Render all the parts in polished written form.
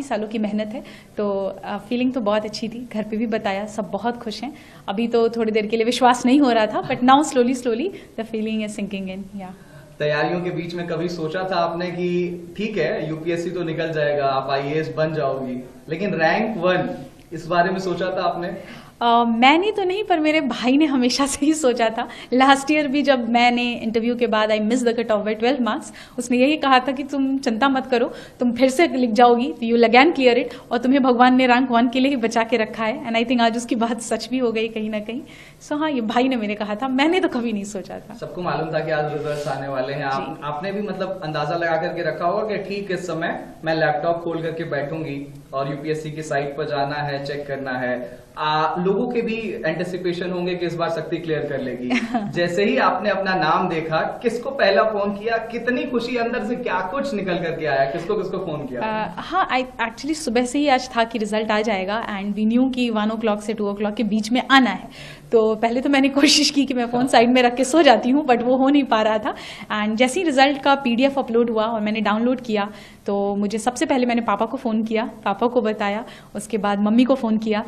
काफ़ी सालों की मेहनत है, तो फीलिंग तो बहुत अच्छी थी। घर पे भी बताया, सब बहुत खुश हैं। अभी तो थोड़ी देर के लिए विश्वास नहीं हो रहा था, but now slowly the feeling is sinking in. या तैयारियों के बीच में कभी सोचा था आपने कि ठीक है यूपीएससी तो निकल जाएगा, आप आईएएस बन जाओगी, लेकिन रैंक 1 इस बारे में सोचा था आपने? मैंने तो नहीं, पर मेरे भाई ने हमेशा से ही सोचा था। लास्ट ईयर भी जब मैंने इंटरव्यू के बाद I miss the cut off by 12 marks, उसने यही कहा था कि तुम चिंता मत करो, तुम फिर से लिख जाओगी, you will again clear it, और तुम्हें भगवान ने रैंक 1 के लिए ही बचा के रखा है। एंड आई थिंक आज उसकी बात सच भी हो गई कहीं ना कहीं। सो हाँ, ये भाई ने मेरे कहा था, मैंने तो कभी नहीं सोचा था। सबको मालूम था कि आज रिजल्ट्स आने वाले हैं, आपने भी मतलब अंदाजा लगा करके रखा होगा कि ठीक इस समय मैं लैपटॉप खोल करके बैठूंगी और यूपीएससी की साइट पर जाना है, चेक करना है। लोगों के भी एंटिसिपेशन होंगे कि इस बार शक्ति क्लियर कर लेगी। जैसे ही आपने अपना नाम देखा, किसको पहला फोन किया, कितनी खुशी अंदर से, क्या कुछ निकल करके आया, किसको किसको फोन किया? हाँ, एक्चुअली सुबह से ही आज था कि रिजल्ट आ जाएगा, एंड वी न्यू कि 1 o'clock से 2 o'clock के बीच में आना है। तो पहले तो मैंने कोशिश की कि मैं फ़ोन साइड में रख के सो जाती हूँ, बट वो हो नहीं पा रहा था। एंड जैसे ही रिजल्ट का PDF अपलोड हुआ और मैंने डाउनलोड किया, तो मुझे सबसे पहले मैंने पापा को फ़ोन किया, पापा को बताया, उसके बाद मम्मी को फ़ोन किया।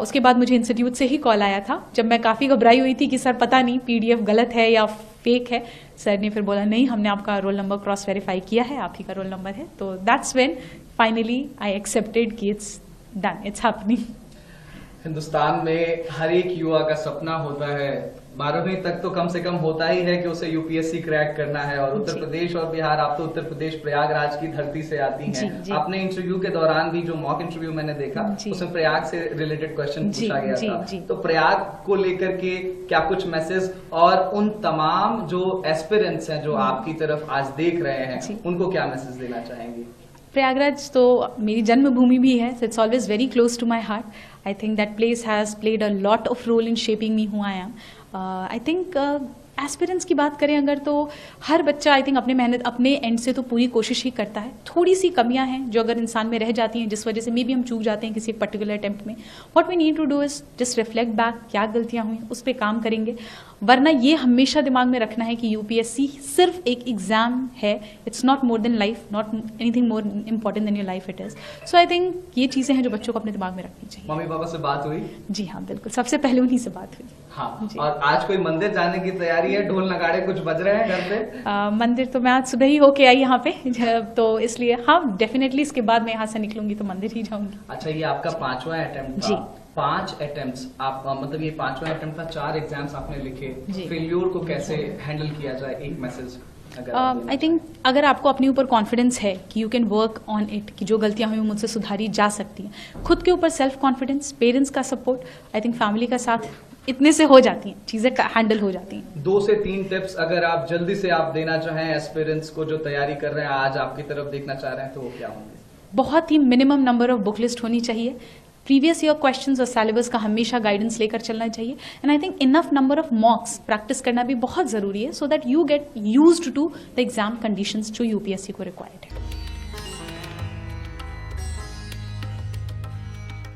उसके बाद मुझे इंस्टीट्यूट से ही कॉल आया था, जब मैं काफ़ी घबराई हुई थी कि सर पता नहीं PDF गलत है या फेक है। सर ने फिर बोला नहीं, हमने आपका रोल नंबर क्रॉस वेरीफाई किया है, आप ही का रोल नंबर है। तो that's when finally I accepted कि it's done, it's happening. Hindustan में हर एक युवा का सपना होता है, 12वीं तक तो कम से कम होता ही है कि उसे यूपीएससी क्रैक करना है। और उत्तर प्रदेश और बिहार, आप तो उत्तर प्रदेश प्रयागराज की धरती से आती हैं। आपने इंटरव्यू के दौरान भी, जो मॉक इंटरव्यू मैंने देखा, उसमें प्रयाग से रिलेटेड क्वेश्चन पूछा गया था। तो प्रयाग को लेकर के क्या कुछ मैसेज, और उन तमाम जो एस्पिरेंट्स हैं जो आपकी तरफ आज देख रहे हैं, उनको क्या मैसेज देना चाहेंगे? प्रयागराज तो मेरी जन्मभूमि भी है, so it's always very close to my heart. I think that place has played a lot of role in shaping me who I am. I think aspirants की बात करें अगर, तो हर बच्चा आई थिंक अपने मेहनत, अपने एंड से तो पूरी कोशिश ही करता है। थोड़ी सी कमियां हैं जो अगर इंसान में रह जाती हैं, जिस वजह से मे भी हम चूक जाते हैं किसी एक पर्टिकुलर अटेम्प्ट में। What we need to do is just reflect back, क्या गलतियां हुई उस पर काम करेंगे। वरना ये हमेशा दिमाग में रखना है कि यूपीएससी सिर्फ एक एग्जाम है, it's not more than life, not anything more important then your life it is. So I think ये चीजें हैं जो बच्चों को अपने दिमाग में रखनी चाहिए। मम्मी पापा से बात हुई? जी हाँ, बिल्कुल, सबसे पहले उन्हीं से बात हुई। हाँ, और आज कोई मंदिर जाने की तैयारी है? ढोल नगाड़े कुछ बज रहे हैं घर पे? मंदिर तो मैं आज सुबह ही होके आई यहाँ पे, तो इसलिए हाँ, डेफिनेटली इसके बाद मैं यहाँ से निकलूंगी तो मंदिर ही जाऊंगी। अच्छा, ये आपका 5वां अटेम्प्ट था? 5 अटेम्प्ट्स, आप मतलब ये 5वां अटेम्प्ट था, 4 एग्जाम्स आपने लिखे। फेल्योर को कैसे हैंडल किया जाए, एक मैसेज? आई थिंक अगर आपको अपने ऊपर कॉन्फिडेंस है कि you can work on it, कि जो गलतियां हुई मुझसे सुधारी जा सकती हैं, खुद के ऊपर सेल्फ कॉन्फिडेंस, पेरेंट्स का सपोर्ट, आई थिंक फैमिली का साथ, इतने से हो जाती हैं चीजें, हैंडल हो जाती हैं। 2 से 3 टिप्स अगर आप जल्दी से आप देना चाहें एस्पिरेंट्स को जो तैयारी कर रहे हैं, आज आपकी तरफ देखना चाह रहे हैं, तो वो क्या होंगे? बहुत ही minimum number of book list होनी चाहिए। प्रीवियस ईयर क्वेश्चंस और सिलेबस का हमेशा गाइडेंस लेकर चलना चाहिए। And I think enough number of mocks practice करना भी बहुत जरूरी है, so that you get used to the exam conditions जो यूपीएससी को रिक्वायर्ड है।